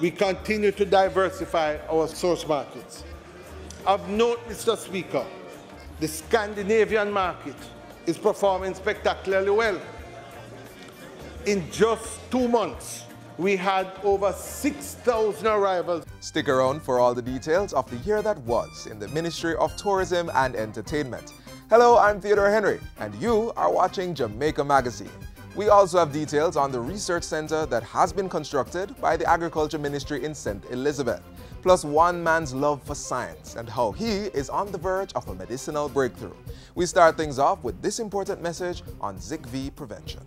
we continue to diversify our source markets. Of note, Mr. Speaker, the Scandinavian market is performing spectacularly well. In just 2 months, we had over 6,000 arrivals. Stick around for all the details of the year that was in the Ministry of Tourism and Entertainment. Hello, I'm Theodore Henry, and you are watching Jamaica Magazine. We also have details on the research center that has been constructed by the Agriculture Ministry in St. Elizabeth, plus one man's love for science and how he is on the verge of a medicinal breakthrough. We start things off with this important message on Zika prevention.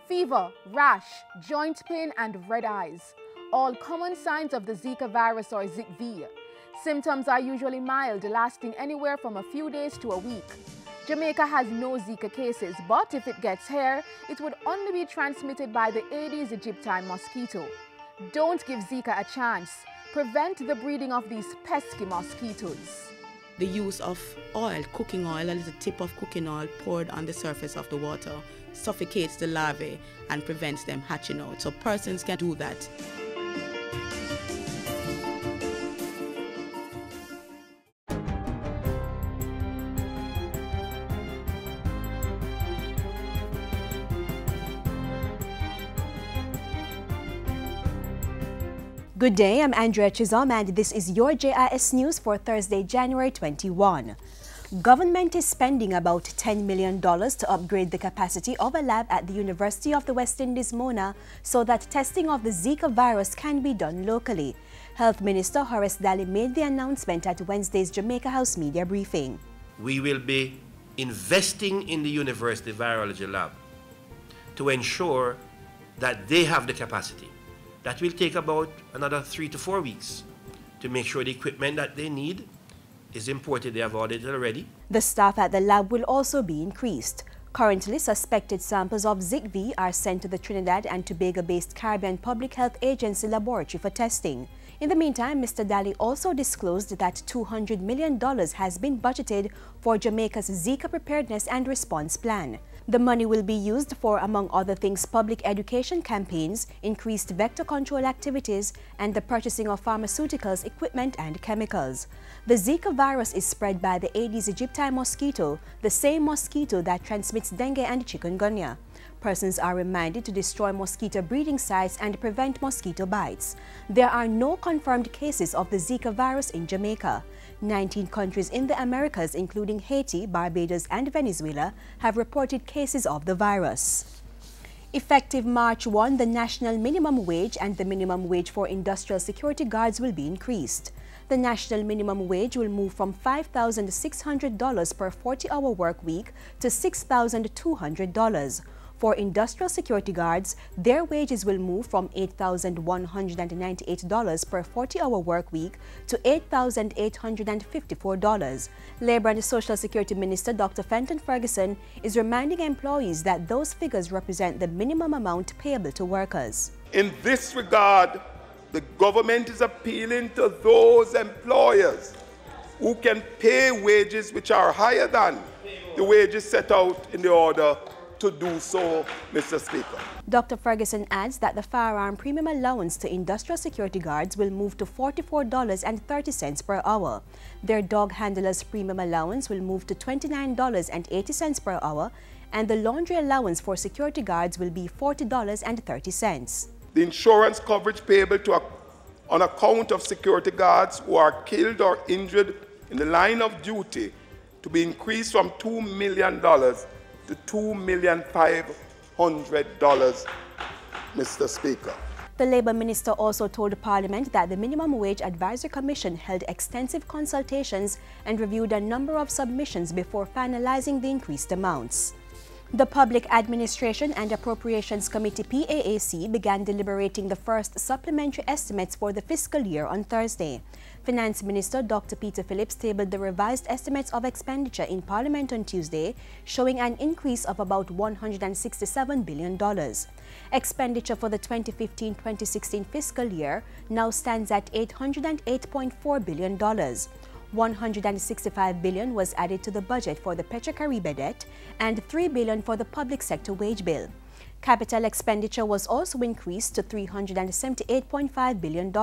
Fever, rash, joint pain and red eyes. All common signs of the Zika virus or Zika. Symptoms are usually mild, lasting anywhere from a few days to a week. Jamaica has no Zika cases, but if it gets here, it would only be transmitted by the Aedes aegypti mosquito. Don't give Zika a chance. Prevent the breeding of these pesky mosquitoes. The use of oil, cooking oil, a little tip of cooking oil poured on the surface of the water suffocates the larvae and prevents them hatching out. So persons can do that. Good day, I'm Andrea Chizom and this is your JIS News for Thursday, January 21. Government is spending about $10 million to upgrade the capacity of a lab at the University of the West Indies, Mona, so that testing of the Zika virus can be done locally. Health Minister Horace Daly made the announcement at Wednesday's Jamaica House media briefing. We will be investing in the University Virology Lab to ensure that they have the capacity. That will take about another 3 to 4 weeks to make sure the equipment that they need is imported. They have ordered it already. The staff at the lab will also be increased. Currently, suspected samples of Zika are sent to the Trinidad and Tobago-based Caribbean Public Health Agency laboratory for testing. In the meantime, Mr. Daly also disclosed that $200 million has been budgeted for Jamaica's Zika preparedness and response plan. The money will be used for, among other things, public education campaigns, increased vector control activities, and the purchasing of pharmaceuticals, equipment, and chemicals. The Zika virus is spread by the Aedes aegypti mosquito, the same mosquito that transmits dengue and chikungunya. Persons are reminded to destroy mosquito breeding sites and prevent mosquito bites. There are no confirmed cases of the Zika virus in Jamaica. 19 countries in the Americas, including Haiti, Barbados, and Venezuela, have reported cases of the virus. Effective March 1, the national minimum wage and the minimum wage for industrial security guards will be increased. The national minimum wage will move from $5,600 per 40-hour work week to $6,200. For industrial security guards, their wages will move from $8,198 per 40-hour work week to $8,854. Labor and Social Security Minister Dr. Fenton Ferguson is reminding employees that those figures represent the minimum amount payable to workers. In this regard, the government is appealing to those employers who can pay wages which are higher than the wages set out in the order to do so, Mr. Speaker. Dr. Ferguson adds that the firearm premium allowance to industrial security guards will move to $44.30 per hour. Their dog handlers premium allowance will move to $29.80 per hour, and the laundry allowance for security guards will be $40.30. The insurance coverage payable on account of security guards who are killed or injured in the line of duty to be increased from $2 million to $2,500,000, Mr. Speaker. The Labour Minister also told Parliament that the Minimum Wage Advisory Commission held extensive consultations and reviewed a number of submissions before finalizing the increased amounts. The Public Administration and Appropriations Committee PAAC began deliberating the first supplementary estimates for the fiscal year on Thursday. Finance Minister Dr. Peter Phillips tabled the revised estimates of expenditure in Parliament on Tuesday, showing an increase of about $167 billion. Expenditure for the 2015-2016 fiscal year now stands at $808.4 billion. $165 billion was added to the budget for the Petrocaribe debt and $3 billion for the public sector wage bill. Capital expenditure was also increased to $378.5 billion.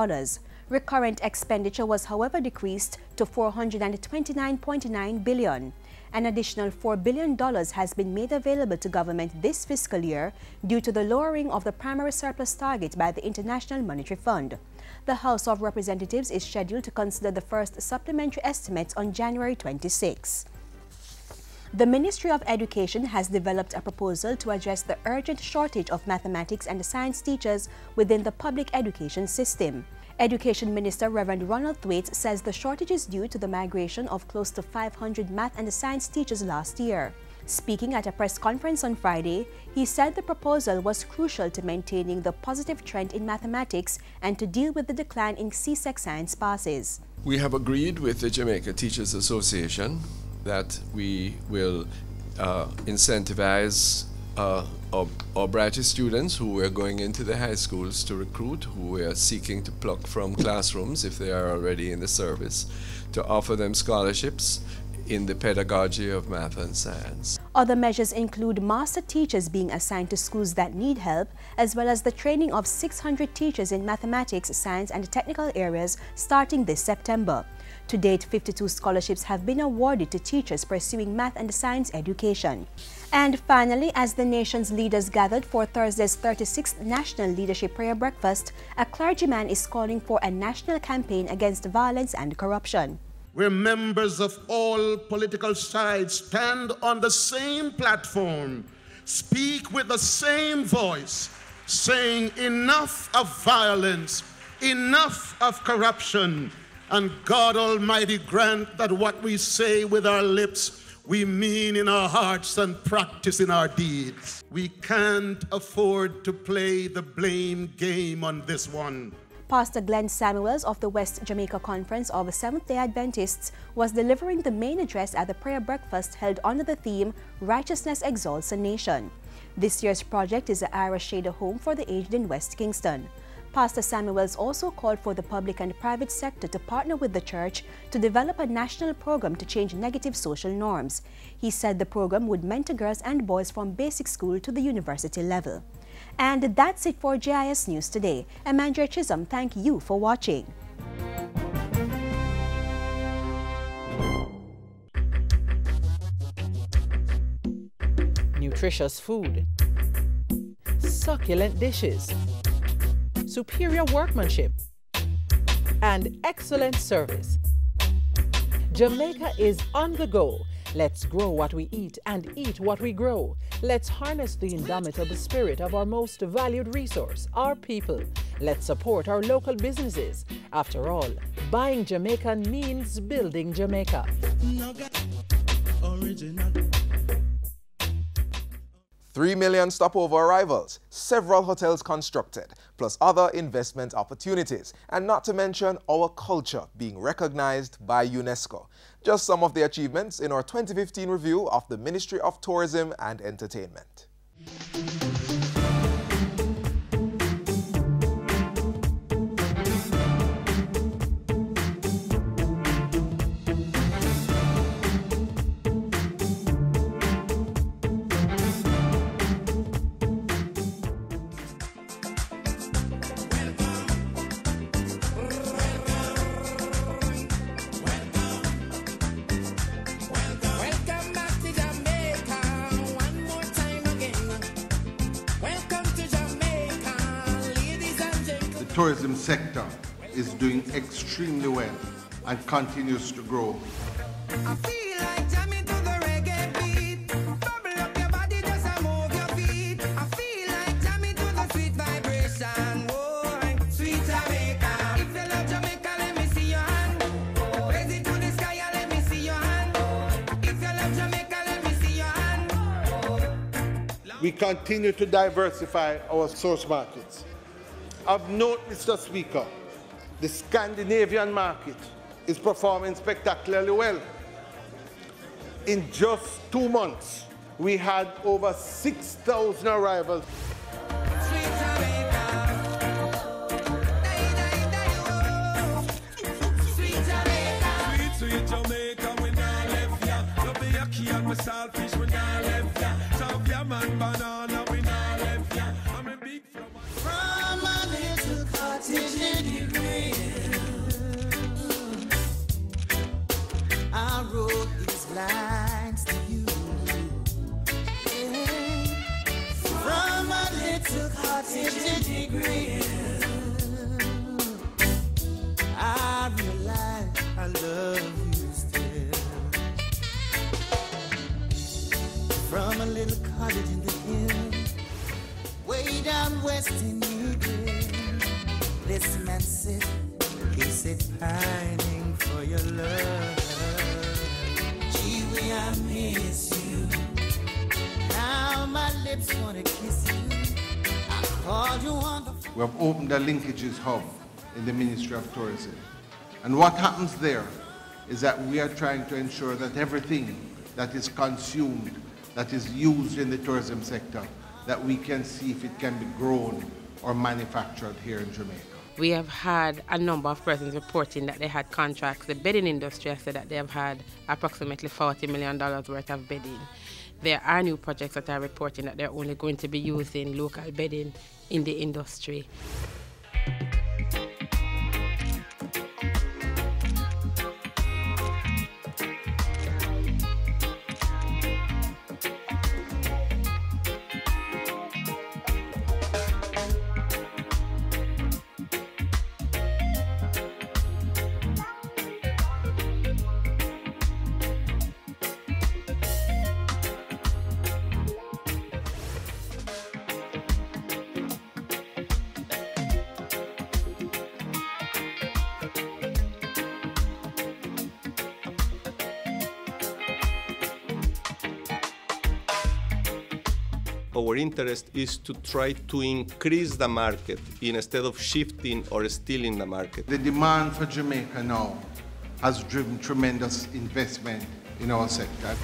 Recurrent expenditure was, however, decreased to $429.9 billion. An additional $4 billion has been made available to government this fiscal year due to the lowering of the primary surplus target by the International Monetary Fund. The House of Representatives is scheduled to consider the first supplementary estimates on January 26. The Ministry of Education has developed a proposal to address the urgent shortage of mathematics and science teachers within the public education system. Education Minister Reverend Ronald Thwaites says the shortage is due to the migration of close to 500 math and science teachers last year. Speaking at a press conference on Friday, he said the proposal was crucial to maintaining the positive trend in mathematics and to deal with the decline in CSEC science passes. We have agreed with the Jamaica Teachers Association that we will incentivize our brightest students who are going into the high schools to recruit, who we are seeking to pluck from classrooms if they are already in the service, to offer them scholarships in the pedagogy of math and science. Other measures include master teachers being assigned to schools that need help, as well as the training of 600 teachers in mathematics, science and technical areas starting this September. To date, 52 scholarships have been awarded to teachers pursuing math and science education. And finally, as the nation's leaders gathered for Thursday's 36th National Leadership Prayer Breakfast, a clergyman is calling for a national campaign against violence and corruption. Where members of all political sides stand on the same platform, speak with the same voice, saying enough of violence, enough of corruption, and God Almighty grant that what we say with our lips, we mean in our hearts and practice in our deeds. We can't afford to play the blame game on this one. Pastor Glenn Samuels of the West Jamaica Conference of Seventh-day Adventists was delivering the main address at the prayer breakfast held under the theme, Righteousness Exalts a Nation. This year's project is the Ira Shader Home for the Aged in West Kingston. Pastor Samuels also called for the public and private sector to partner with the church to develop a national program to change negative social norms. He said the program would mentor girls and boys from basic school to the university level. And that's it for JIS News today. I'm Andrea Chisholm. Thank you for watching. Nutritious food, succulent dishes, superior workmanship, and excellent service. Jamaica is on the go. Let's grow what we eat and eat what we grow. Let's harness the indomitable spirit of our most valued resource, our people. Let's support our local businesses. After all, buying Jamaican means building Jamaica. 3 million stopover arrivals, several hotels constructed, plus other investment opportunities, and not to mention our culture being recognized by UNESCO. Just some of the achievements in our 2015 review of the Ministry of Tourism and Entertainment. The tourism sector is doing extremely well and continues to grow. I feel like jamming to the reggae beat. Bubble up your body, just move your feet. I feel like jamming to the sweet vibration. Boy, sweet Jamaica. If you love Jamaica, let me see your hand. Raise it to the sky and let me see your hand. If you love Jamaica, let me see your hand. We continue to diversify our source markets. Of note, Mr. Speaker, the Scandinavian market is performing spectacularly well. In just 2 months, we had over 6,000 arrivals. Sweet pining for your love. Gee, way I miss you. Now my lips wanna kiss you. I called you on the phone. We have opened a linkages hub in the Ministry of Tourism. And what happens there is that we are trying to ensure that everything that is consumed, that is used in the tourism sector, that we can see if it can be grown or manufactured here in Jamaica. We have had a number of persons reporting that they had contracts. The bedding industry has said that they have had approximately $40 million worth of bedding. There are new projects that are reporting that they're only going to be using local bedding in the industry. Our interest is to try to increase the market instead of shifting or stealing the market. The demand for Jamaica now has driven tremendous investment in our sector.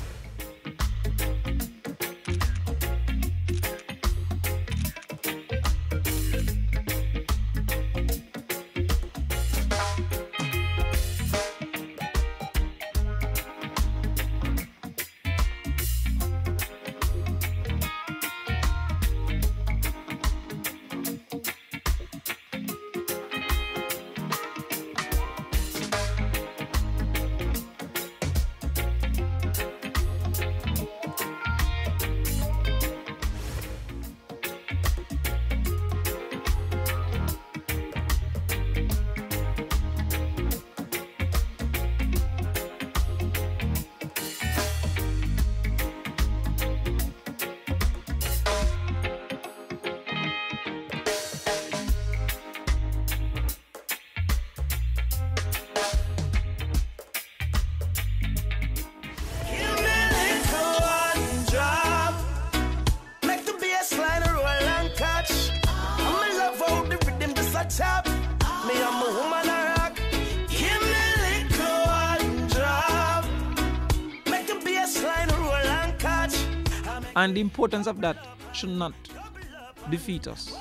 And the importance of that should not defeat us,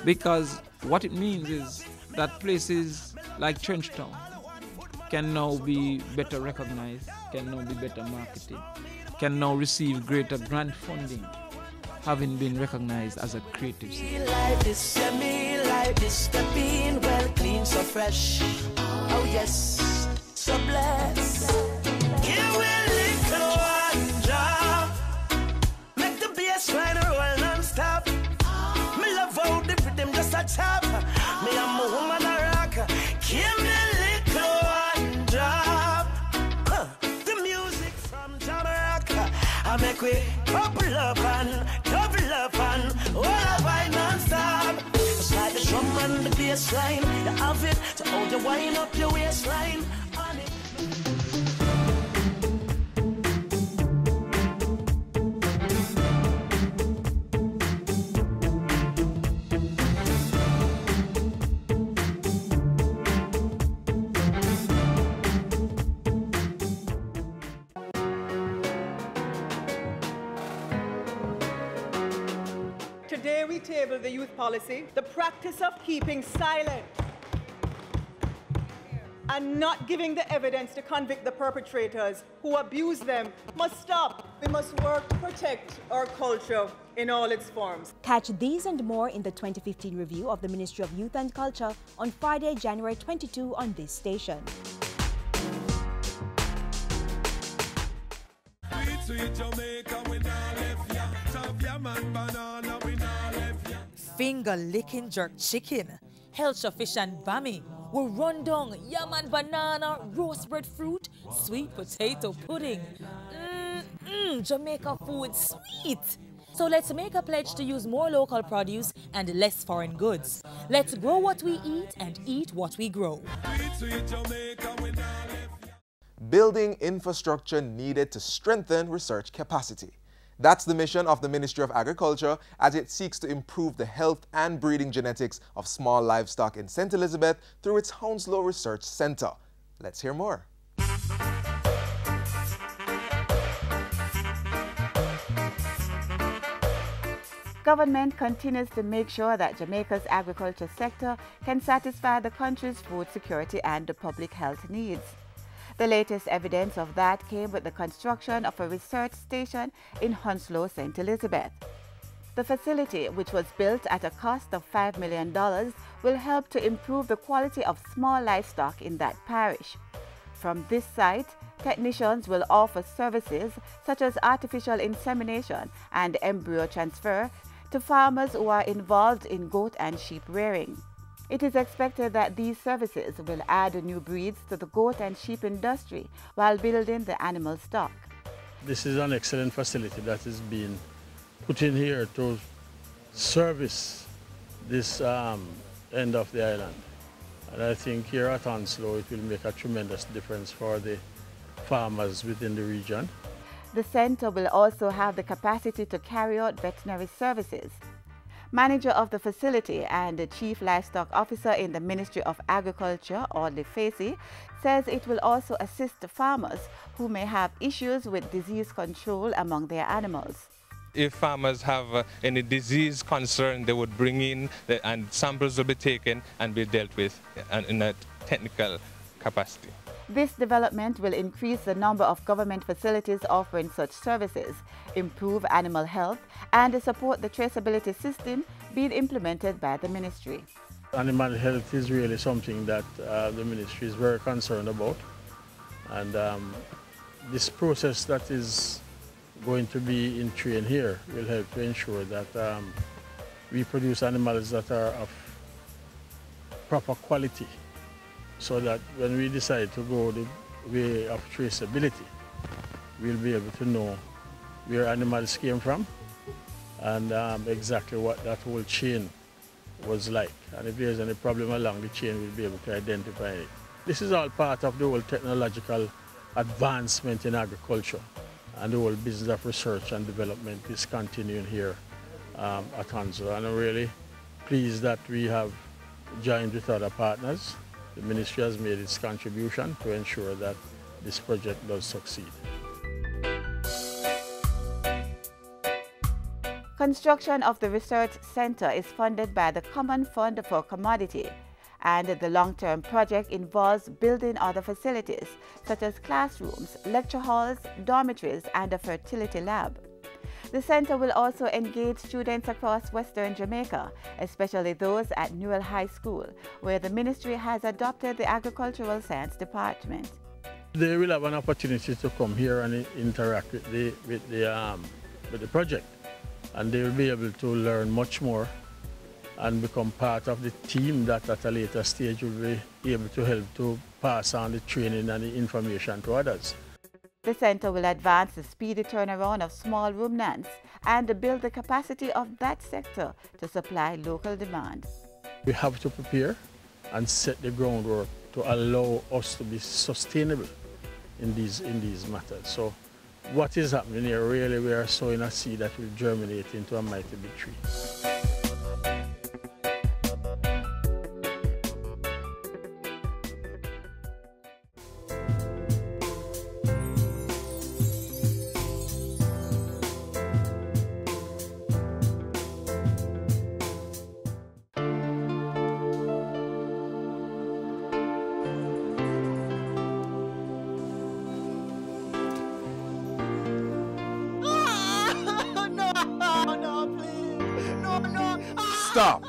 because what it means is that places like Trenchtown can now be better recognized, can now be better marketed, can now receive greater grant funding, having been recognized as a creative city. Like this, yeah, me like this, step in, well clean, so fresh. Oh yes, so blessed. Give me a little one drop, make the bass line roll non-stop. Me love how the rhythm just a tap. Me am a woman a rock. Give me a little one drop. The music from Jamaica, I make we couple up and double up and all of I non-stop. It's like the drum and the bass line. You have it to hold you wind up your waistline on it. Today we table the youth policy, the practice of keeping silent and not giving the evidence to convict the perpetrators who abuse them must stop. We must work to protect our culture in all its forms. Catch these and more in the 2015 review of the Ministry of Youth and Culture on Friday, January 22 on this station. Finger-licking jerk chicken, Helsha fish and bami, will run down yam and banana, roast breadfruit, sweet potato pudding. Jamaica food sweet. So let's make a pledge to use more local produce and less foreign goods. Let's grow what we eat and eat what we grow. Building infrastructure needed to strengthen research capacity. That's the mission of the Ministry of Agriculture as it seeks to improve the health and breeding genetics of small livestock in St. Elizabeth through its Hounslow Research Center. Let's hear more. Government continues to make sure that Jamaica's agriculture sector can satisfy the country's food security and the public health needs. The latest evidence of that came with the construction of a research station in Hounslow, St. Elizabeth. The facility, which was built at a cost of $5 million, will help to improve the quality of small livestock in that parish. From this site, technicians will offer services such as artificial insemination and embryo transfer to farmers who are involved in goat and sheep rearing. It is expected that these services will add new breeds to the goat and sheep industry while building the animal stock. This is an excellent facility that is being put in here to service this end of the island. And I think here at Hounslow it will make a tremendous difference for the farmers within the region. The center will also have the capacity to carry out veterinary services. Manager of the facility and the Chief Livestock Officer in the Ministry of Agriculture, Audley Facey, says it will also assist the farmers who may have issues with disease control among their animals. If farmers have any disease concern, they would bring in and samples will be taken and be dealt with in a technical capacity. This development will increase the number of government facilities offering such services, improve animal health, and support the traceability system being implemented by the ministry. Animal health is really something that the ministry is very concerned about. And this process that is going to be in train here will help to ensure that we produce animals that are of proper quality, so that when we decide to go the way of traceability, we'll be able to know where animals came from and exactly what that whole chain was like. And if there's any problem along the chain, we'll be able to identify it. This is all part of the whole technological advancement in agriculture, and the whole business of research and development is continuing here at Hounslow. And I'm really pleased that we have joined with other partners. The ministry has made its contribution to ensure that this project does succeed. Construction of the research center is funded by the Common Fund for Commodity, and the long-term project involves building other facilities such as classrooms, lecture halls, dormitories, and a fertility lab. The center will also engage students across Western Jamaica, especially those at Newell High School, where the ministry has adopted the Agricultural Science Department. They will have an opportunity to come here and interact with the project, and they will be able to learn much more and become part of the team that at a later stage will be able to help to pass on the training and the information to others. The center will advance the speedy turnaround of small ruminants and build the capacity of that sector to supply local demand. We have to prepare and set the groundwork to allow us to be sustainable in these matters. So what is happening here, really, we are sowing a seed that will germinate into a mighty big tree. Stop!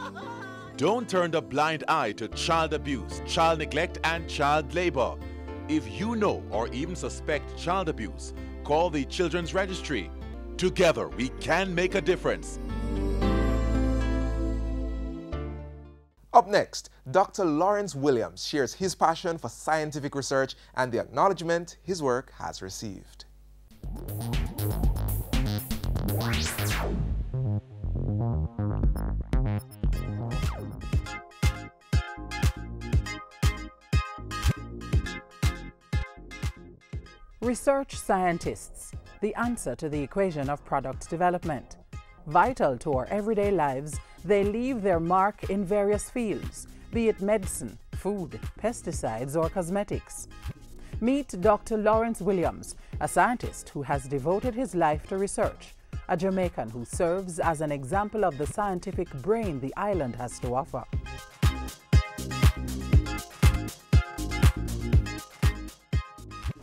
Don't turn a blind eye to child abuse, child neglect, and child labor. If you know or even suspect child abuse, call the Children's Registry. Together, we can make a difference. Up next, Dr. Lawrence Williams shares his passion for scientific research and the acknowledgement his work has received. Research scientists, the answer to the equation of product development. Vital to our everyday lives, they leave their mark in various fields, be it medicine, food, pesticides, or cosmetics. Meet Dr. Lawrence Williams, a scientist who has devoted his life to research, a Jamaican who serves as an example of the scientific brain the island has to offer.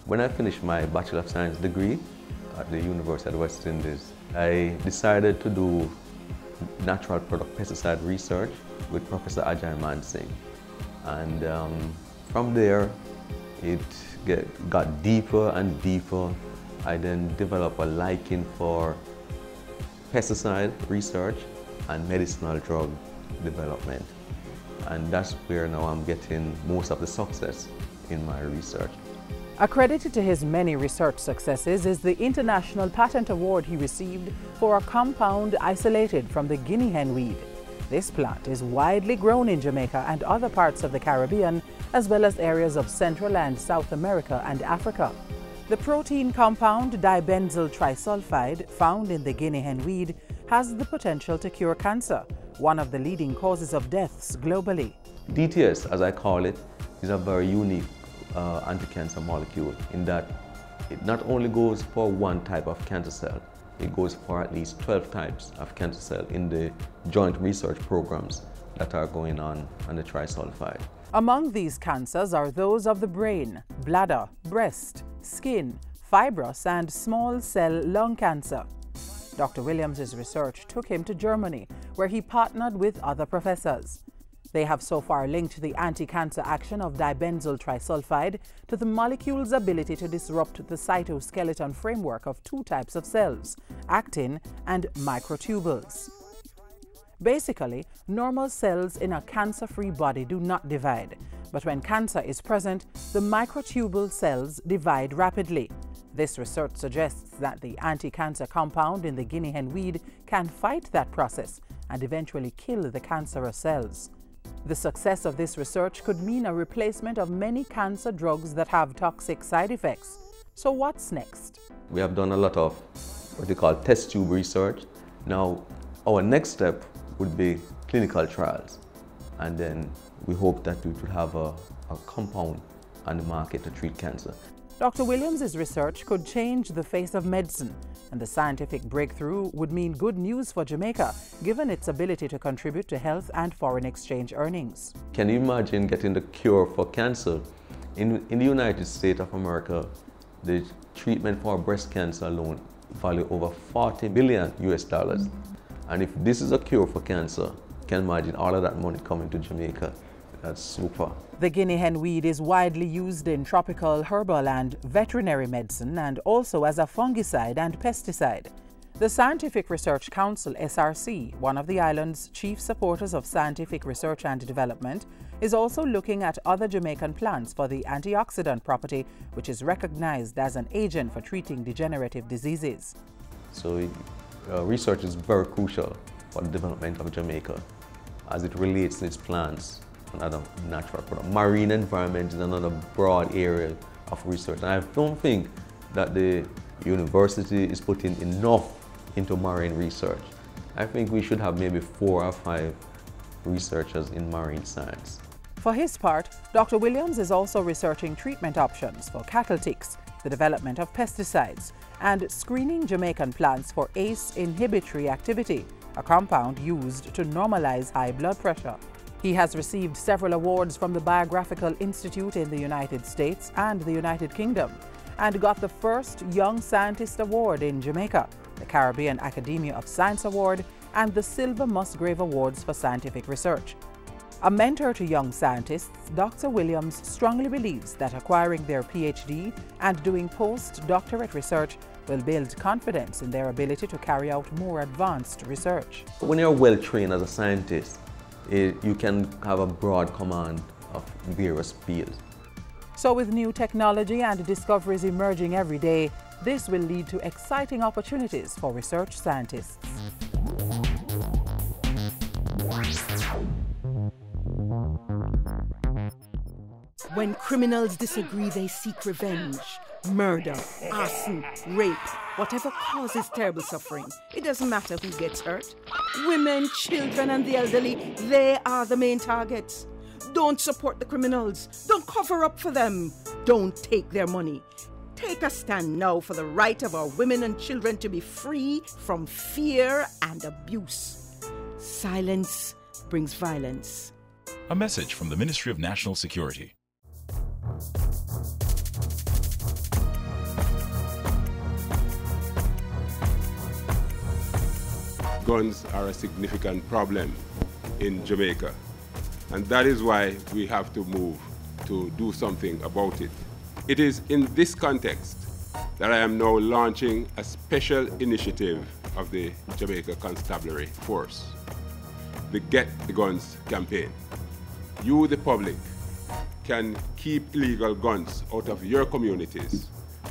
When I finished my Bachelor of Science degree at the University of the West Indies, I decided to do natural product pesticide research with Professor Ajay Mansingh. And from there, it got deeper and deeper. I then developed a liking for pesticide research and medicinal drug development. And that's where now I'm getting most of the success in my research. Accredited to his many research successes is the International Patent Award he received for a compound isolated from the guinea hen weed. This plant is widely grown in Jamaica and other parts of the Caribbean, as well as areas of Central and South America and Africa. The protein compound dibenzyl trisulfide found in the guinea hen weed has the potential to cure cancer, one of the leading causes of deaths globally. DTS, as I call it, is a very unique anti-cancer molecule in that it not only goes for one type of cancer cell, it goes for at least 12 types of cancer cell in the joint research programs that are going on the trisulfide. Among these cancers are those of the brain, bladder, breast, skin, fibrous and small cell lung cancer. Dr. Williams' research took him to Germany, where he partnered with other professors. They have so far linked the anti-cancer action of dibenzyl trisulfide to the molecule's ability to disrupt the cytoskeleton framework of two types of cells, actin and microtubules. Basically, normal cells in a cancer-free body do not divide, but when cancer is present, the microtubule cells divide rapidly. This research suggests that the anti-cancer compound in the guinea hen weed can fight that process and eventually kill the cancerous cells. The success of this research could mean a replacement of many cancer drugs that have toxic side effects. So what's next? We have done a lot of what they call test tube research. Now, our next step would be clinical trials. And then we hope that we could have a compound on the market to treat cancer. Dr. Williams' research could change the face of medicine, and the scientific breakthrough would mean good news for Jamaica, given its ability to contribute to health and foreign exchange earnings. Can you imagine getting the cure for cancer? In the United States of America, the treatment for breast cancer alone value over $40 billion US. And if this is a cure for cancer, you can imagine all of that money coming to Jamaica. That's super. The guinea hen weed is widely used in tropical, herbal and veterinary medicine, and also as a fungicide and pesticide. The Scientific Research Council, SRC, one of the island's chief supporters of scientific research and development, is also looking at other Jamaican plants for the antioxidant property, which is recognized as an agent for treating degenerative diseases. So research is very crucial for the development of Jamaica as it relates to its plants and other natural products. Marine environment is another broad area of research. And I don't think that the university is putting enough into marine research. I think we should have maybe 4 or 5 researchers in marine science. For his part, Dr. Williams is also researching treatment options for cattle ticks, the development of pesticides, and screening Jamaican plants for ACE inhibitory activity, a compound used to normalize high blood pressure. He has received several awards from the Biographical Institute in the United States and the United Kingdom, and got the first Young Scientist Award in Jamaica, the Caribbean Academia of Science Award, and the Silver Musgrave Awards for Scientific Research. A mentor to young scientists, Dr. Williams strongly believes that acquiring their PhD and doing postdoctorate research will build confidence in their ability to carry out more advanced research. When you're well trained as a scientist, you can have a broad command of various fields. So with new technology and discoveries emerging every day, this will lead to exciting opportunities for research scientists. When criminals disagree, they seek revenge. Murder, arson, rape, whatever causes terrible suffering. It doesn't matter who gets hurt. Women, children, and the elderly, they are the main targets. Don't support the criminals. Don't cover up for them. Don't take their money. Take a stand now for the right of our women and children to be free from fear and abuse. Silence brings violence. A message from the Ministry of National Security. Guns are a significant problem in Jamaica, and that is why we have to move to do something about it. It is in this context that I am now launching a special initiative of the Jamaica Constabulary Force, the Get the Guns campaign. You, the public, can keep illegal guns out of your communities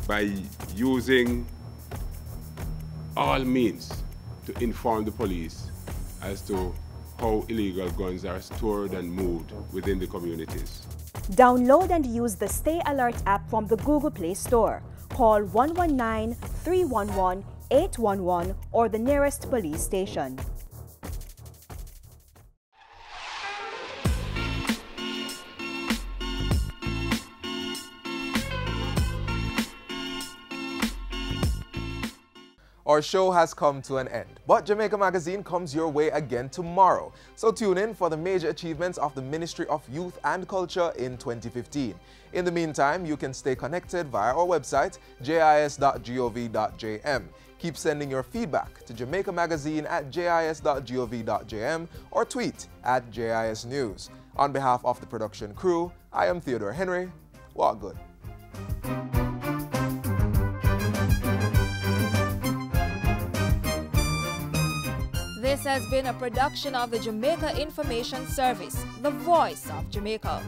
by using all means to inform the police as to how illegal guns are stored and moved within the communities. Download and use the Stay Alert app from the Google Play Store. Call 119-311-811 or the nearest police station. Our show has come to an end, but Jamaica Magazine comes your way again tomorrow. So tune in for the major achievements of the Ministry of Youth and Culture in 2015. In the meantime, you can stay connected via our website, jis.gov.jm. Keep sending your feedback to Jamaica Magazine at jis.gov.jm or tweet at JISnews. On behalf of the production crew, I am Theodore Henry. Walk good. This has been a production of the Jamaica Information Service, the voice of Jamaica.